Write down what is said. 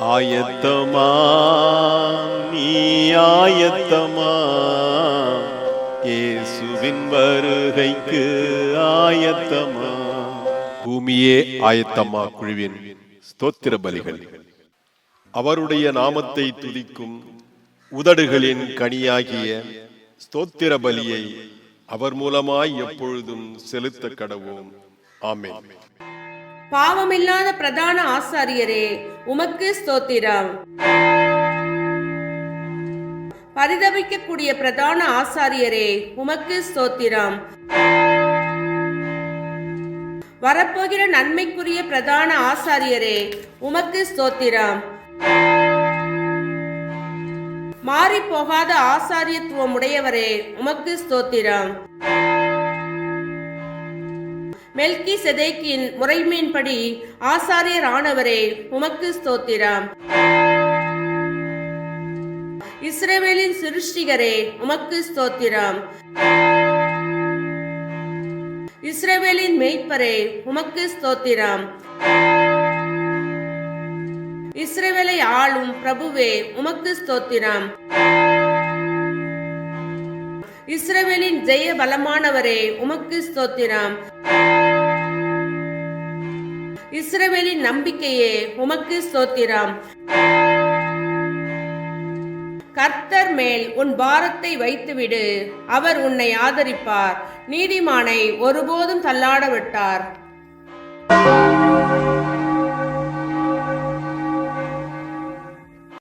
ஆயத்தமா நீ ஆயத்தமா, இயேசுவின் வருகைக்கு ஆயத்தமா. பூமியே ஆயத்தமா குழுவின் ஸ்தோத்திர பலிகள். அவருடைய நாமத்தை துதிக்கும் உதடுகளின் கனியாகிய ஸ்தோத்திர பலியை அவர் மூலமாய் எப்பொழுதும் செலுத்த கடவோம். ஆமென். பாவமில்லாத பிரதான ஆசாரியரே, உமக்கு ஸ்தோத்திரம். பரிதபிக்கக்கூடிய பிரதான ஆசாரியரே, உமக்கு ஸ்தோத்திரம். வரப்போகிற நன்மைக்குரிய பிரதான ஆசாரியரே, உமக்கு ஸ்தோத்திரம். மாறி போகாத ஆசாரியத்துவம் உடையவரே, உமக்கு ஸ்தோத்திரம். மெல்கி செதேக்கின் முறைமையின்படி ஆசாரியர் ஆனவரே, உமக்கு ஸ்தோத்திரம். இஸ்ரவேலின் சிருஷ்டிகரே, உமக்கு ஸ்தோத்திரம். இஸ்ரவேலின் மேய்ப்பரே, உமக்கு ஸ்தோத்திரம். இஸ்ரவேலை ஆளும் பிரபுவே, உமக்கு ஸ்தோத்திரம். இஸ்ரவேலின் ஜெய பலமானவரே, உமக்கு ஸ்தோத்திரம். இஸ்ரவேலின் நம்பிக்கையே, உமக்கு ஸ்தோத்திரம். கர்த்தர் மேல் உன் பாரத்தை வைத்துவிடு, அவர் உன்னை ஆதரிப்பார். நீதிமானை ஒருபோதும் தள்ளாட விட்டார்.